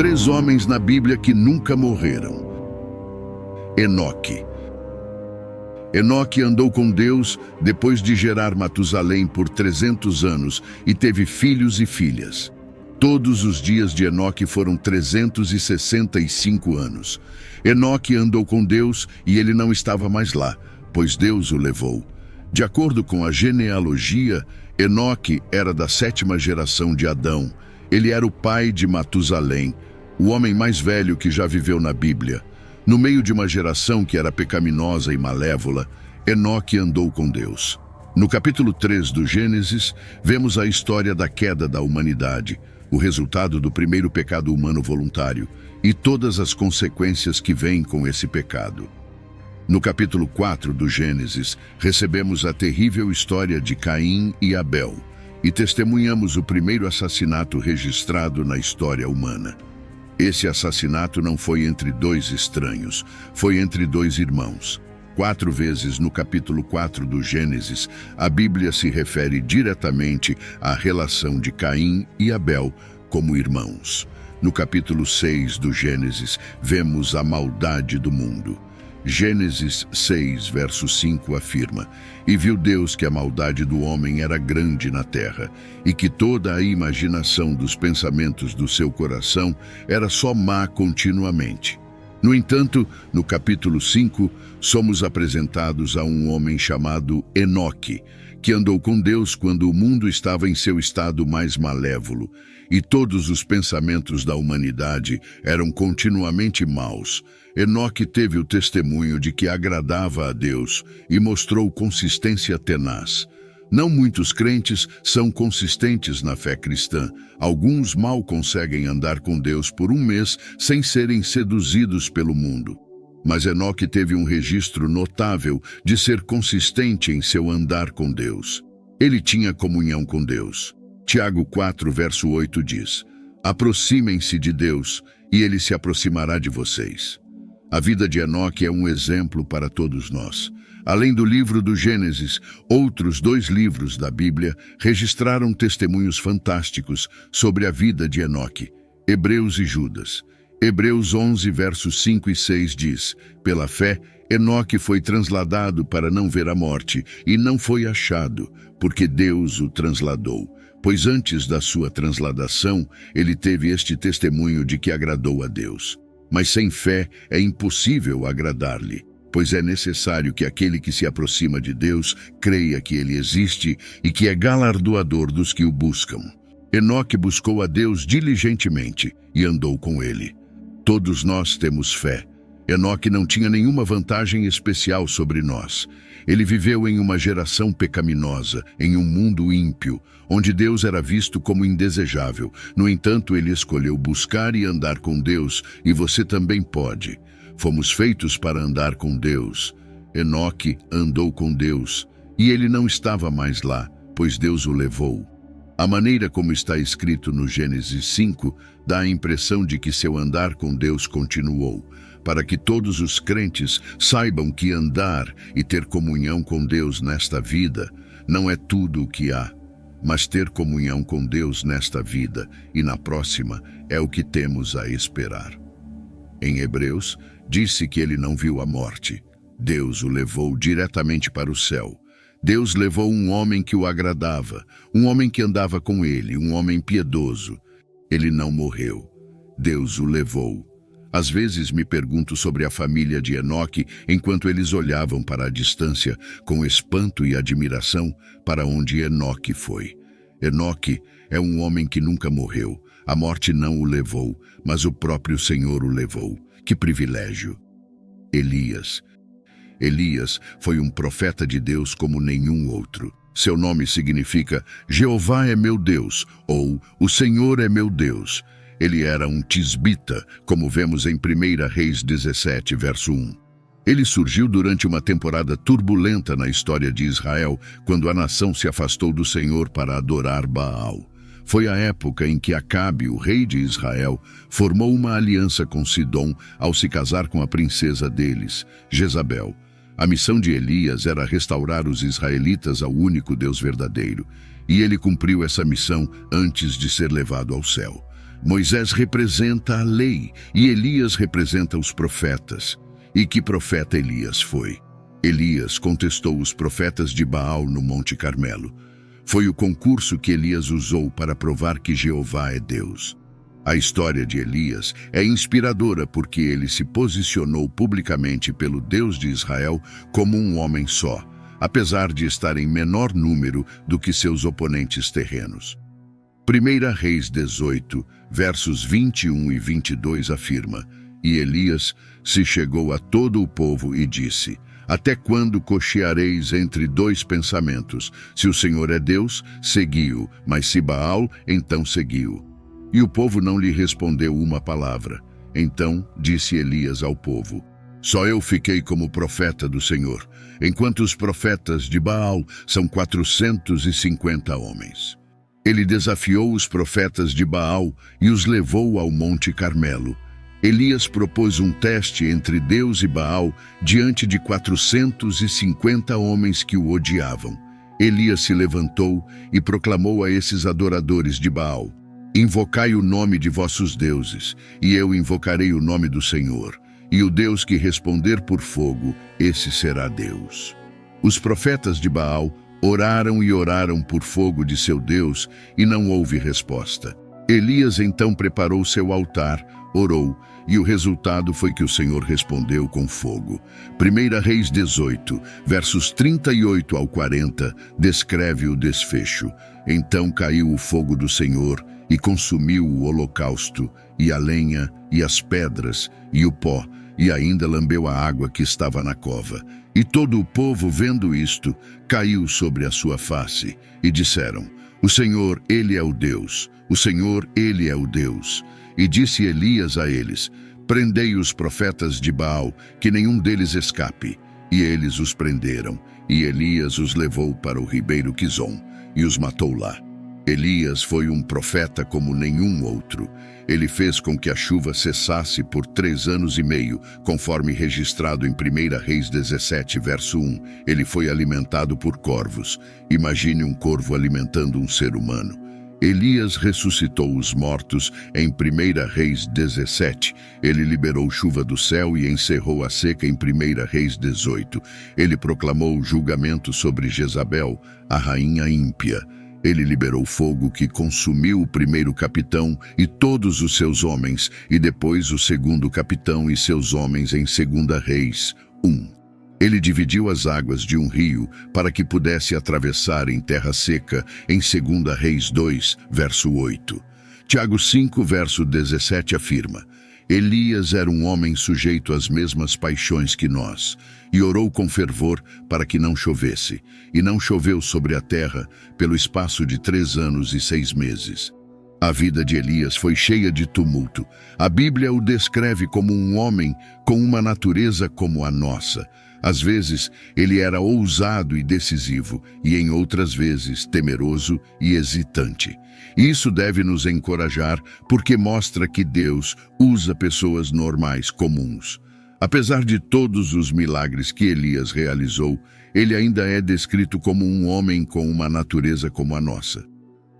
Três homens na Bíblia que nunca morreram. Enoque. Enoque andou com Deus depois de gerar Matusalém por 300 anos e teve filhos e filhas. Todos os dias de Enoque foram 365 anos. Enoque andou com Deus e ele não estava mais lá, pois Deus o levou. De acordo com a genealogia, Enoque era da 7ª geração de Adão. Ele era o pai de Matusalém, o homem mais velho que já viveu na Bíblia. No meio de uma geração que era pecaminosa e malévola, Enoque andou com Deus. No capítulo 3 do Gênesis, vemos a história da queda da humanidade, o resultado do primeiro pecado humano voluntário e todas as consequências que vêm com esse pecado. No capítulo 4 do Gênesis, recebemos a terrível história de Caim e Abel e testemunhamos o primeiro assassinato registrado na história humana. Esse assassinato não foi entre dois estranhos, foi entre dois irmãos. 4 vezes no capítulo 4 do Gênesis, a Bíblia se refere diretamente à relação de Caim e Abel como irmãos. No capítulo 6 do Gênesis, vemos a maldade do mundo. Gênesis 6, verso 5 afirma: "E viu Deus que a maldade do homem era grande na terra, e que toda a imaginação dos pensamentos do seu coração era só má continuamente." No entanto, no capítulo 5, somos apresentados a um homem chamado Enoque, que andou com Deus quando o mundo estava em seu estado mais malévolo, e todos os pensamentos da humanidade eram continuamente maus. Enoque teve o testemunho de que agradava a Deus e mostrou consistência tenaz. Não muitos crentes são consistentes na fé cristã. Alguns mal conseguem andar com Deus por um mês sem serem seduzidos pelo mundo. Mas Enoque teve um registro notável de ser consistente em seu andar com Deus. Ele tinha comunhão com Deus. Tiago 4, verso 8 diz: "Aproximem-se de Deus, e Ele se aproximará de vocês." A vida de Enoque é um exemplo para todos nós. Além do livro do Gênesis, outros 2 livros da Bíblia registraram testemunhos fantásticos sobre a vida de Enoque: Hebreus e Judas. Hebreus 11, versos 5 e 6 diz: "Pela fé, Enoque foi transladado para não ver a morte, e não foi achado, porque Deus o transladou. Pois antes da sua transladação, ele teve este testemunho de que agradou a Deus. Mas sem fé é impossível agradar-lhe, pois é necessário que aquele que se aproxima de Deus creia que ele existe e que é galardoador dos que o buscam." Enoque buscou a Deus diligentemente e andou com ele. Todos nós temos fé. Enoque não tinha nenhuma vantagem especial sobre nós. Ele viveu em uma geração pecaminosa, em um mundo ímpio, onde Deus era visto como indesejável. No entanto, ele escolheu buscar e andar com Deus, e você também pode. Fomos feitos para andar com Deus. Enoque andou com Deus, e ele não estava mais lá, pois Deus o levou. A maneira como está escrito no Gênesis 5 dá a impressão de que seu andar com Deus continuou, para que todos os crentes saibam que andar e ter comunhão com Deus nesta vida não é tudo o que há, mas ter comunhão com Deus nesta vida e na próxima é o que temos a esperar. Em Hebreus, disse que ele não viu a morte. Deus o levou diretamente para o céu. Deus levou um homem que o agradava, um homem que andava com ele, um homem piedoso. Ele não morreu. Deus o levou. Às vezes me pergunto sobre a família de Enoque enquanto eles olhavam para a distância com espanto e admiração para onde Enoque foi. Enoque é um homem que nunca morreu. A morte não o levou, mas o próprio Senhor o levou. Que privilégio! Elias. Elias foi um profeta de Deus como nenhum outro. Seu nome significa Jeová é meu Deus, ou o Senhor é meu Deus. Ele era um tisbita, como vemos em 1 Reis 17, verso 1. Ele surgiu durante uma temporada turbulenta na história de Israel, quando a nação se afastou do Senhor para adorar Baal. Foi a época em que Acabe, o rei de Israel, formou uma aliança com Sidom ao se casar com a princesa deles, Jezabel. A missão de Elias era restaurar os israelitas ao único Deus verdadeiro, e ele cumpriu essa missão antes de ser levado ao céu. Moisés representa a lei e Elias representa os profetas. E que profeta Elias foi? Elias contestou os profetas de Baal no Monte Carmelo. Foi o concurso que Elias usou para provar que Jeová é Deus. A história de Elias é inspiradora porque ele se posicionou publicamente pelo Deus de Israel como um homem só, apesar de estar em menor número do que seus oponentes terrenos. 1 Reis 18, versos 21 e 22 afirma: E Elias se chegou a todo o povo e disse: Até quando cocheareis entre dois pensamentos? Se o Senhor é Deus, segui-o, mas se Baal, então segui-o. E o povo não lhe respondeu uma palavra. Então disse Elias ao povo: Só eu fiquei como profeta do Senhor, enquanto os profetas de Baal são 450 homens. Ele desafiou os profetas de Baal e os levou ao Monte Carmelo. Elias propôs um teste entre Deus e Baal diante de 450 homens que o odiavam. Elias se levantou e proclamou a esses adoradores de Baal: Invocai o nome de vossos deuses, e eu invocarei o nome do Senhor. E o Deus que responder por fogo, esse será Deus. Os profetas de Baal oraram e oraram por fogo de seu Deus, e não houve resposta. Elias então preparou seu altar, orou, e o resultado foi que o Senhor respondeu com fogo. 1 Reis 18, versos 38 ao 40, descreve o desfecho. Então caiu o fogo do Senhor e consumiu o holocausto, e a lenha, e as pedras, e o pó, e ainda lambeu a água que estava na cova. E todo o povo, vendo isto, caiu sobre a sua face, e disseram: O Senhor, Ele é o Deus. O Senhor, Ele é o Deus. E disse Elias a eles: Prendei os profetas de Baal, que nenhum deles escape. E eles os prenderam, e Elias os levou para o ribeiro Quizon, e os matou lá. Elias foi um profeta como nenhum outro. Ele fez com que a chuva cessasse por 3 anos e meio, conforme registrado em 1 Reis 17, verso 1. Ele foi alimentado por corvos. Imagine um corvo alimentando um ser humano. Elias ressuscitou os mortos em 1 Reis 17. Ele liberou chuva do céu e encerrou a seca em 1 Reis 18. Ele proclamou o julgamento sobre Jezabel, a rainha ímpia. Ele liberou fogo que consumiu o primeiro capitão e todos os seus homens, e depois o segundo capitão e seus homens em 2 Reis 1. Ele dividiu as águas de um rio para que pudesse atravessar em terra seca em 2 Reis 2, verso 8. Tiago 5, verso 17 afirma: Elias era um homem sujeito às mesmas paixões que nós, e orou com fervor para que não chovesse, e não choveu sobre a terra pelo espaço de 3 anos e 6 meses. A vida de Elias foi cheia de tumulto. A Bíblia o descreve como um homem com uma natureza como a nossa. Às vezes, ele era ousado e decisivo, e em outras vezes, temeroso e hesitante. Isso deve nos encorajar, porque mostra que Deus usa pessoas normais, comuns. Apesar de todos os milagres que Elias realizou, ele ainda é descrito como um homem com uma natureza como a nossa.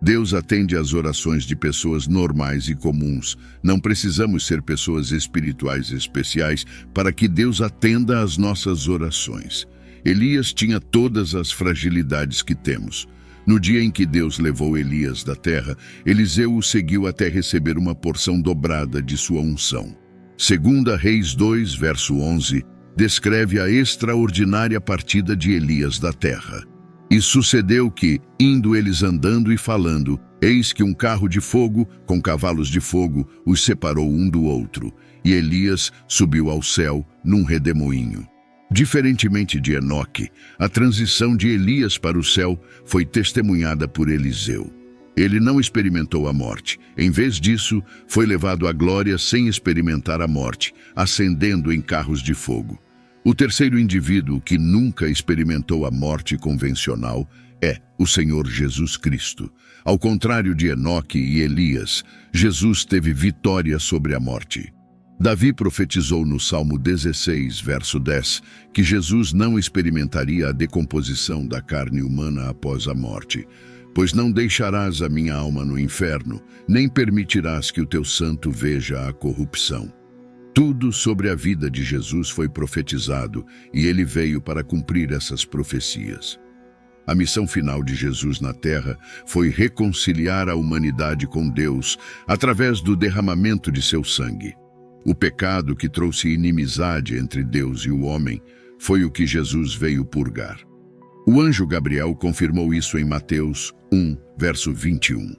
Deus atende às orações de pessoas normais e comuns. Não precisamos ser pessoas espirituais especiais para que Deus atenda às nossas orações. Elias tinha todas as fragilidades que temos. No dia em que Deus levou Elias da terra, Eliseu o seguiu até receber uma porção dobrada de sua unção. 2 Reis 2, verso 11, descreve a extraordinária partida de Elias da terra. E sucedeu que, indo eles andando e falando, eis que um carro de fogo, com cavalos de fogo, os separou um do outro, e Elias subiu ao céu num redemoinho. Diferentemente de Enoque, a transição de Elias para o céu foi testemunhada por Eliseu. Ele não experimentou a morte. Em vez disso, foi levado à glória sem experimentar a morte, ascendendo em carros de fogo. O terceiro indivíduo que nunca experimentou a morte convencional é o Senhor Jesus Cristo. Ao contrário de Enoque e Elias, Jesus teve vitória sobre a morte. Davi profetizou no Salmo 16, verso 10, que Jesus não experimentaria a decomposição da carne humana após a morte. pois não deixarás a minha alma no inferno, nem permitirás que o teu santo veja a corrupção. Tudo sobre a vida de Jesus foi profetizado e ele veio para cumprir essas profecias. A missão final de Jesus na Terra foi reconciliar a humanidade com Deus através do derramamento de seu sangue. O pecado que trouxe inimizade entre Deus e o homem foi o que Jesus veio purgar. O anjo Gabriel confirmou isso em Mateus 1, verso 21.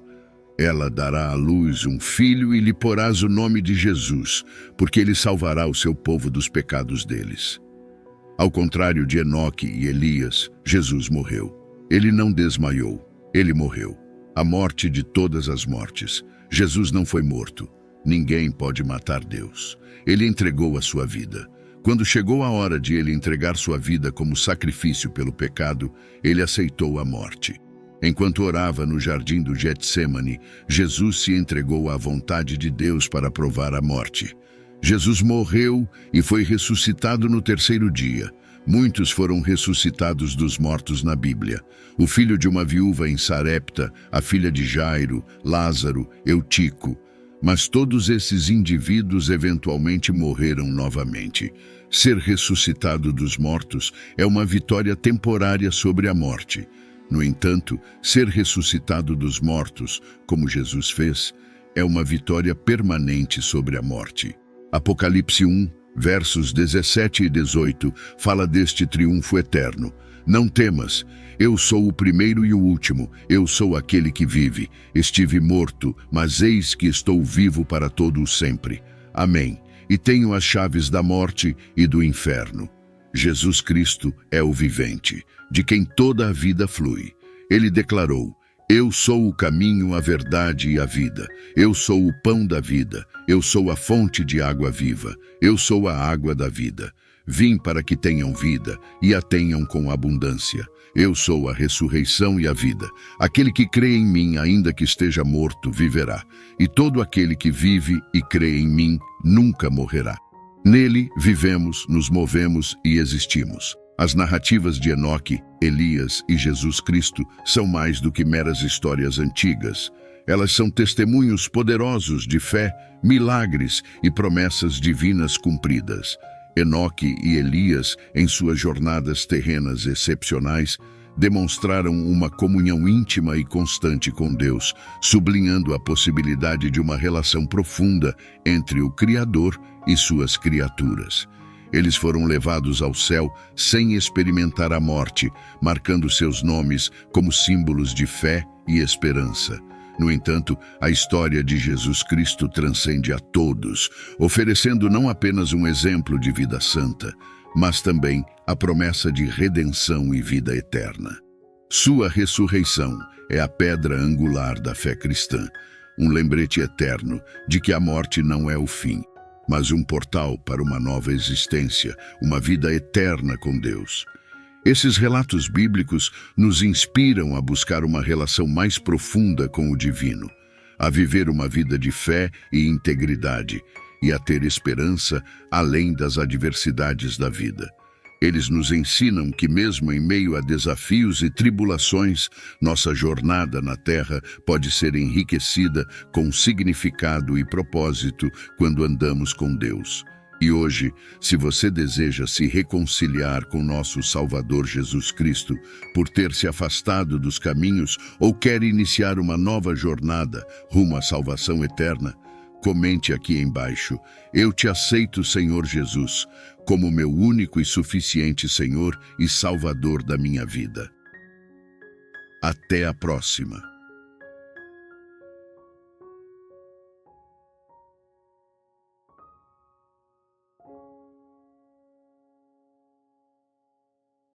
Ela dará à luz um filho e lhe porás o nome de Jesus, porque ele salvará o seu povo dos pecados deles. Ao contrário de Enoque e Elias, Jesus morreu. Ele não desmaiou, ele morreu. A morte de todas as mortes. Jesus não foi morto. Ninguém pode matar Deus. Ele entregou a sua vida. Quando chegou a hora de ele entregar sua vida como sacrifício pelo pecado, ele aceitou a morte. Enquanto orava no jardim do Getsêmani, Jesus se entregou à vontade de Deus para provar a morte. Jesus morreu e foi ressuscitado no terceiro dia. Muitos foram ressuscitados dos mortos na Bíblia. O filho de uma viúva em Sarepta, a filha de Jairo, Lázaro, Eutico. Mas todos esses indivíduos eventualmente morreram novamente. Ser ressuscitado dos mortos é uma vitória temporária sobre a morte. No entanto, ser ressuscitado dos mortos, como Jesus fez, é uma vitória permanente sobre a morte. Apocalipse 1, versos 17 e 18, fala deste triunfo eterno. Não temas, eu sou o primeiro e o último, eu sou aquele que vive. Estive morto, mas eis que estou vivo para todo o sempre. Amém. E tenho as chaves da morte e do inferno. Jesus Cristo é o vivente, de quem toda a vida flui. Ele declarou: eu sou o caminho, a verdade e a vida. Eu sou o pão da vida. Eu sou a fonte de água viva. Eu sou a água da vida. Vim para que tenham vida e a tenham com abundância. Eu sou a ressurreição e a vida. Aquele que crê em mim, ainda que esteja morto, viverá. E todo aquele que vive e crê em mim, nunca morrerá. Nele vivemos, nos movemos e existimos. As narrativas de Enoque, Elias e Jesus Cristo são mais do que meras histórias antigas. Elas são testemunhos poderosos de fé, milagres e promessas divinas cumpridas. Enoque e Elias, em suas jornadas terrenas excepcionais, demonstraram uma comunhão íntima e constante com Deus, sublinhando a possibilidade de uma relação profunda entre o Criador e suas criaturas. Eles foram levados ao céu sem experimentar a morte, marcando seus nomes como símbolos de fé e esperança. No entanto, a história de Jesus Cristo transcende a todos, oferecendo não apenas um exemplo de vida santa, mas também a promessa de redenção e vida eterna. Sua ressurreição é a pedra angular da fé cristã, um lembrete eterno de que a morte não é o fim, mas um portal para uma nova existência, uma vida eterna com Deus. Esses relatos bíblicos nos inspiram a buscar uma relação mais profunda com o divino, a viver uma vida de fé e integridade e a ter esperança além das adversidades da vida. Eles nos ensinam que mesmo em meio a desafios e tribulações, nossa jornada na Terra pode ser enriquecida com significado e propósito quando andamos com Deus. E hoje, se você deseja se reconciliar com nosso Salvador Jesus Cristo por ter se afastado dos caminhos ou quer iniciar uma nova jornada rumo à salvação eterna, comente aqui embaixo: eu te aceito, Senhor Jesus, como meu único e suficiente Senhor e Salvador da minha vida. Até a próxima.